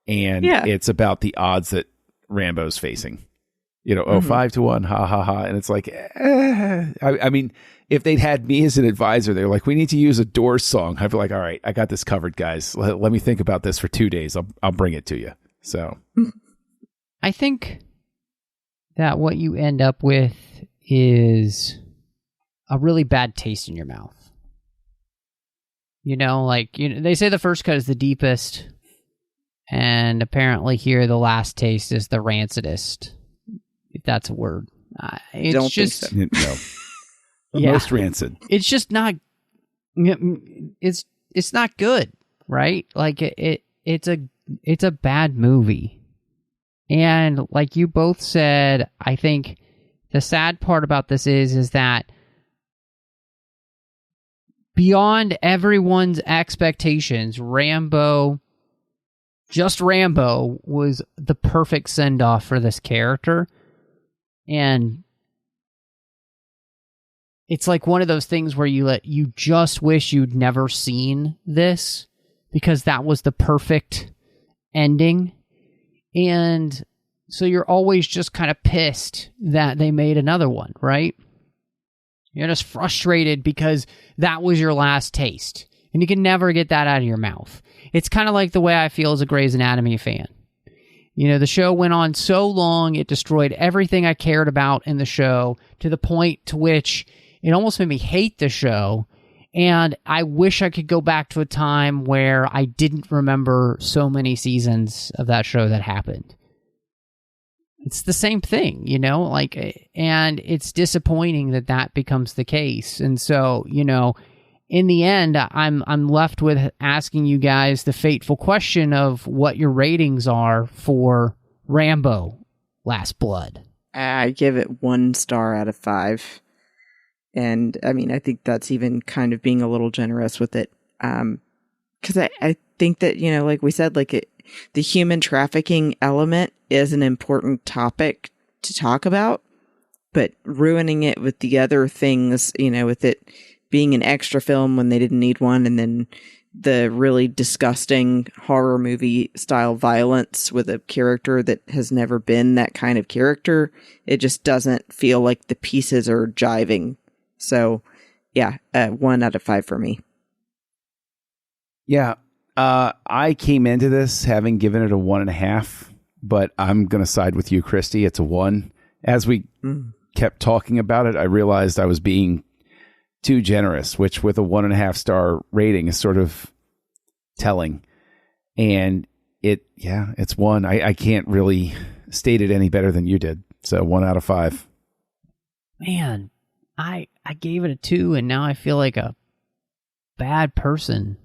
[SPEAKER 5] and it's about the odds that Rambo's facing. 5-1, ha ha ha, and it's like, I mean, if they'd had me as an advisor, they're like, we need to use a Doors song. I'd be like, all right, I got this covered, guys. Let me think about this for 2 days. I'll bring it to you. So,
[SPEAKER 2] I think that what you end up with is a really bad taste in your mouth. They say the first cut is the deepest, and apparently here the last taste is the rancidest, if that's a word. It's
[SPEAKER 4] Don't
[SPEAKER 2] just
[SPEAKER 4] think so.
[SPEAKER 5] No. Most rancid.
[SPEAKER 2] It's just not. It's not good, right? Like it's a bad movie, and like you both said, I think the sad part about this is that beyond everyone's expectations, Rambo was the perfect send off for this character, and it's like one of those things where you just wish you'd never seen this, because that was the perfect ending. And so you're always just kind of pissed that they made another one, right? You're just frustrated because that was your last taste, and you can never get that out of your mouth. It's kind of like the way I feel as a Grey's Anatomy fan. The show went on so long, it destroyed everything I cared about in the show, to the point to which it almost made me hate the show, and I wish I could go back to a time where I didn't remember so many seasons of that show that happened. It's the same thing, and it's disappointing that becomes the case. And so, in the end, I'm left with asking you guys the fateful question of what your ratings are for Rambo: Last Blood.
[SPEAKER 4] I give it 1 star out of 5. And I mean, I think that's even kind of being a little generous with it. Because I think that, you know, like we said, like the human trafficking element is an important topic to talk about, but ruining it with the other things, you know, with it being an extra film when they didn't need one, and then the really disgusting horror movie style violence with a character that has never been that kind of character, it just doesn't feel like the pieces are jiving. So, yeah, 1 out of 5 for me.
[SPEAKER 5] Yeah, I came into this having given it a 1.5, but I'm going to side with you, Christy. It's a 1. As we kept talking about it, I realized I was being too generous, which with a 1.5 star rating is sort of telling. And it's 1. I can't really state it any better than you did. So 1 out of 5.
[SPEAKER 2] Man, I gave it a 2, and now I feel like a bad person.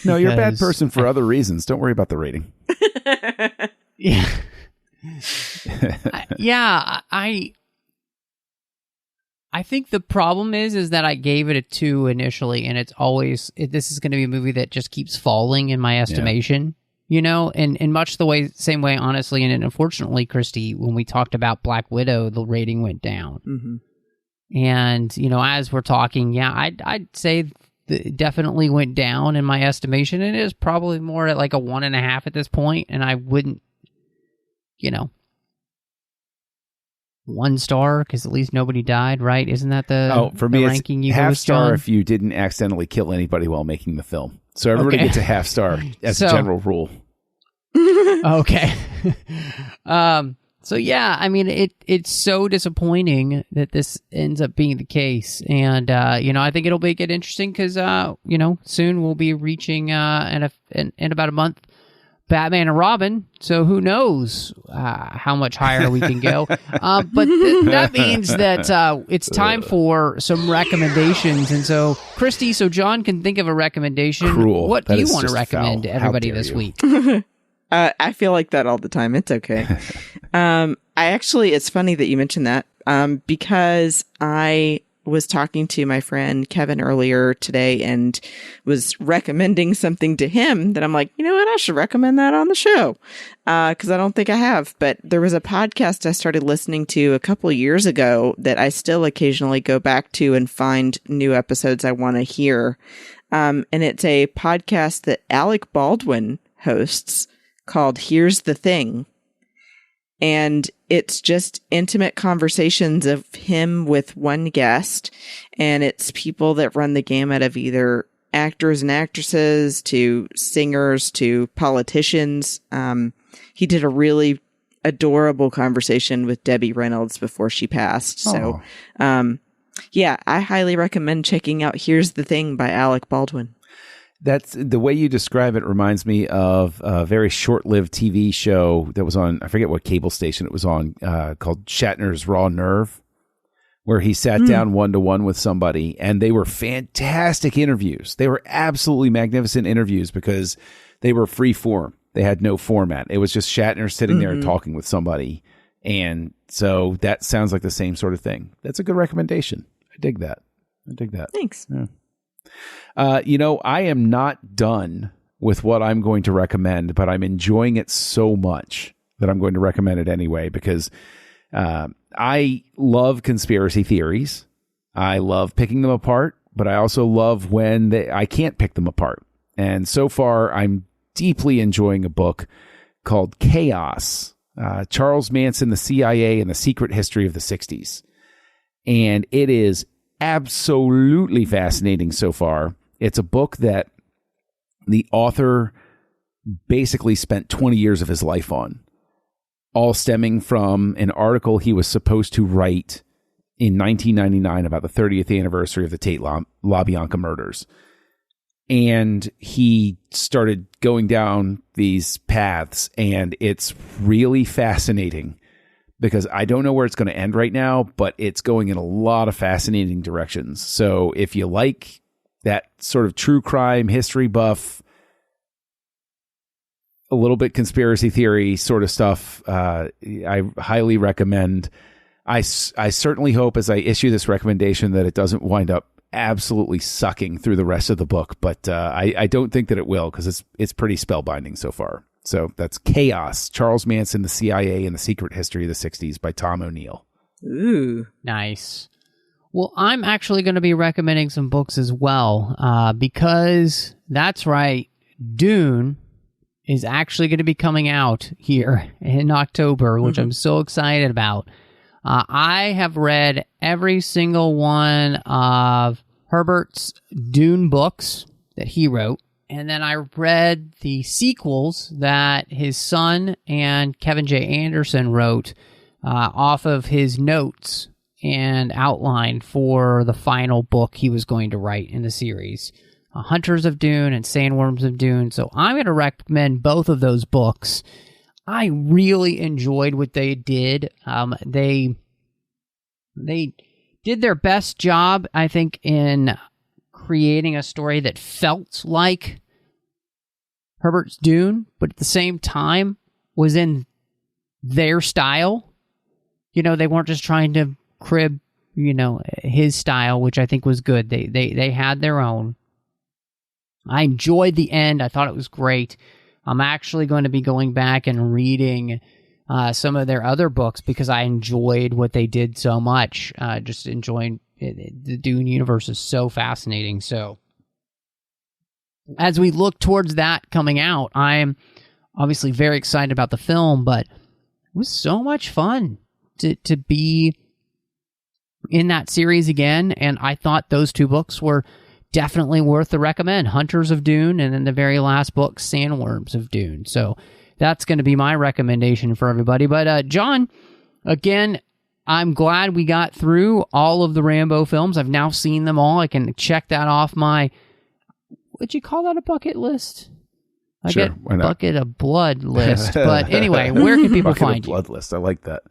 [SPEAKER 5] No, you're a bad person for other reasons. Don't worry about the rating.
[SPEAKER 2] Yeah. I think the problem is that I gave it a 2 initially, and this is going to be a movie that just keeps falling in my estimation, you know, and in much the same way, honestly, and unfortunately, Christy, when we talked about Black Widow, the rating went down. Mm-hmm. And, you know, as we're talking, I'd say it definitely went down in my estimation. It is probably more at like a 1.5 at this point, and I wouldn't, you know, 1 star because at least nobody died, right? Isn't that the
[SPEAKER 5] for me
[SPEAKER 2] ranking you
[SPEAKER 5] half
[SPEAKER 2] gave,
[SPEAKER 5] star
[SPEAKER 2] John?
[SPEAKER 5] if you didn't accidentally kill anybody while making the film. So everybody gets a half star as a general rule.
[SPEAKER 2] Okay. So yeah, I mean, it's so disappointing that this ends up being the case, and you know, I think it'll get interesting because you know, soon we'll be reaching in about a month Batman and Robin, so who knows how much higher we can go. But that means that it's time for some recommendations, and so Christy, so John can think of a recommendation.
[SPEAKER 5] Cruel.
[SPEAKER 2] What
[SPEAKER 5] That
[SPEAKER 2] do you
[SPEAKER 5] is
[SPEAKER 2] want to
[SPEAKER 5] just
[SPEAKER 2] recommend to
[SPEAKER 5] foul.
[SPEAKER 2] everybody
[SPEAKER 5] How dare
[SPEAKER 2] this
[SPEAKER 5] you.
[SPEAKER 2] week?
[SPEAKER 4] I feel like that all the time. It's okay. It's funny that you mentioned that because I was talking to my friend Kevin earlier today and was recommending something to him that I'm like, you know what, I should recommend that on the show because I don't think I have. But there was a podcast I started listening to a couple of years ago that I still occasionally go back to and find new episodes I want to hear. And it's a podcast that Alec Baldwin hosts called Here's the Thing. And it's just intimate conversations of him with one guest. And it's people that run the gamut of either actors and actresses to singers to politicians. He did a really adorable conversation with Debbie Reynolds before she passed. So, yeah, I highly recommend checking out Here's the Thing by Alec Baldwin.
[SPEAKER 5] That's the way you describe it reminds me of a very short-lived TV show that was on, I forget what cable station it was on, called Shatner's Raw Nerve, where he sat down one-to-one with somebody, and they were fantastic interviews. They were absolutely magnificent interviews because they were free form. They had no format. It was just Shatner sitting there talking with somebody. And so that sounds like the same sort of thing. That's a good recommendation. I dig that.
[SPEAKER 4] Thanks.
[SPEAKER 5] Yeah. You know, I am not done with what I'm going to recommend, but I'm enjoying it so much that I'm going to recommend it anyway because I love conspiracy theories. I love picking them apart, but I also love when I can't pick them apart. And so far, I'm deeply enjoying a book called Chaos, Charles Manson, the CIA, and the Secret History of the 60s. And it is absolutely fascinating so far. It's a book that the author basically spent 20 years of his life on, all stemming from an article he was supposed to write in 1999 about the 30th anniversary of the Tate LaBianca murders. And he started going down these paths, and it's really fascinating because I don't know where it's going to end right now, but it's going in a lot of fascinating directions. So if you like that sort of true crime history buff, a little bit conspiracy theory sort of stuff, I highly recommend I certainly hope as I issue this recommendation that it doesn't wind up absolutely sucking through the rest of the book, but I don't think that it will, because it's pretty spellbinding so far. So that's Chaos, Charles Manson, the CIA, and the Secret History of the 60s by Tom O'Neill.
[SPEAKER 4] Ooh.
[SPEAKER 2] Nice. Well, I'm actually going to be recommending some books as well, because that's right, Dune is actually going to be coming out here in October, which I'm so excited about. I have read every single one of Herbert's Dune books that he wrote, and then I read the sequels that his son and Kevin J. Anderson wrote off of his notes and outline for the final book he was going to write in the series, Hunters of Dune and Sandworms of Dune. So I'm going to recommend both of those books. I really enjoyed what they did. They did their best job, I think, in creating a story that felt like Herbert's Dune, but at the same time was in their style. You know, they weren't just trying to crib, his style, which I think was good. They had their own. I enjoyed the end. I thought it was great. I'm actually going to be going back and reading some of their other books because I enjoyed what they did so much. Just enjoying it. The Dune universe is so fascinating. So as we look towards that coming out, I'm obviously very excited about the film, but it was so much fun to be in that series again. And I thought those two books were definitely worth the recommend. Hunters of Dune, and then the very last book, Sandworms of Dune. So that's going to be my recommendation for everybody. But John, again, I'm glad we got through all of the Rambo films. I've now seen them all. I can check that off my, would you call that a bucket list? I
[SPEAKER 5] Sure,
[SPEAKER 2] get
[SPEAKER 5] why not?
[SPEAKER 2] Bucket of Blood list. But anyway, where can people
[SPEAKER 5] Bucket
[SPEAKER 2] find
[SPEAKER 5] of
[SPEAKER 2] you?
[SPEAKER 5] Blood list. I like that.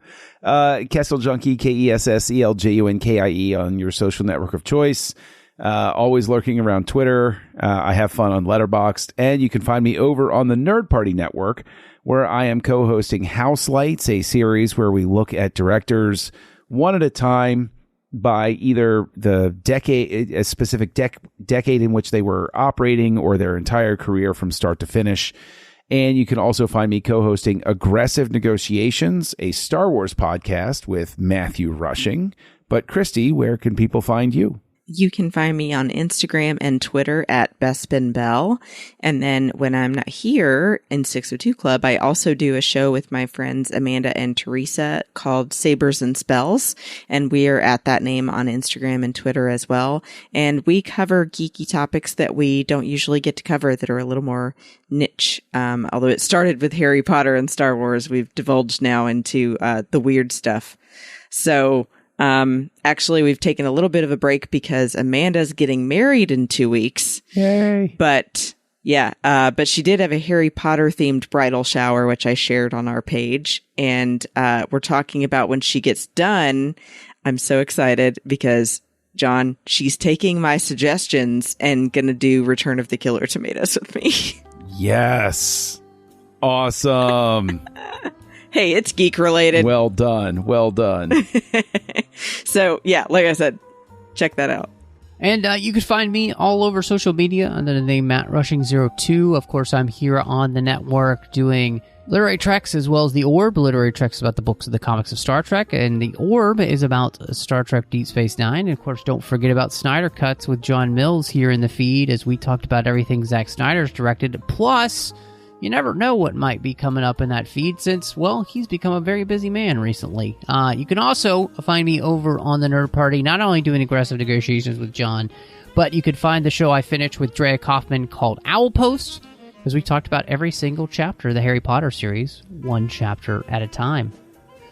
[SPEAKER 5] Kessel Junkie, KESSELJUNKIE on your social network of choice. Always lurking around Twitter. I have fun on Letterboxd, and you can find me over on the Nerd Party Network, where I am co-hosting House Lights, a series where we look at directors one at a time by either the decade, a specific decade in which they were operating, or their entire career from start to finish. And you can also find me co-hosting Aggressive Negotiations, a Star Wars podcast with Matthew Rushing. But Christy, where can people find you?
[SPEAKER 4] You can find me on Instagram and Twitter at BestBenBell. And then when I'm not here in 602 Club, I also do a show with my friends Amanda and Teresa called Sabers and Spells. And we are at that name on Instagram and Twitter as well. And we cover geeky topics that we don't usually get to cover that are a little more niche. Although it started with Harry Potter and Star Wars, we've divulged now into the weird stuff. So actually, we've taken a little bit of a break because Amanda's getting married in 2 weeks.
[SPEAKER 5] Yay.
[SPEAKER 4] But yeah, but she did have a Harry Potter themed bridal shower, which I shared on our page. And we're talking about when she gets done. I'm so excited because, John, she's taking my suggestions and going to do Return of the Killer Tomatoes with me.
[SPEAKER 5] Yes. Awesome.
[SPEAKER 4] Hey, it's geek related.
[SPEAKER 5] Well done. Well done.
[SPEAKER 4] So, yeah, like I said, check that out.
[SPEAKER 2] And you can find me all over social media under the name Matt Rushing02. Of course, I'm here on the network doing Literary Treks as well as The Orb. Literary Treks about the books of the comics of Star Trek, and The Orb is about Star Trek Deep Space Nine. And of course, don't forget about Snyder Cuts with John Mills here in the feed as we talked about everything Zack Snyder's directed. Plus, you never know what might be coming up in that feed since, well, he's become a very busy man recently. You can also find me over on the Nerd Party, not only doing Aggressive Negotiations with John, but you could find the show I finished with Drea Kaufman called Owl Post, because we talked about every single chapter of the Harry Potter series, one chapter at a time.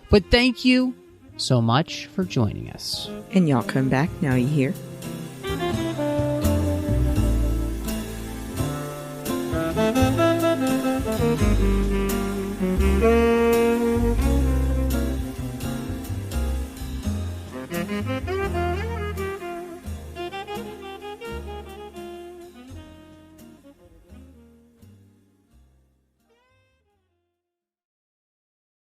[SPEAKER 2] But thank you so much for joining us.
[SPEAKER 4] And y'all come back now, you hear?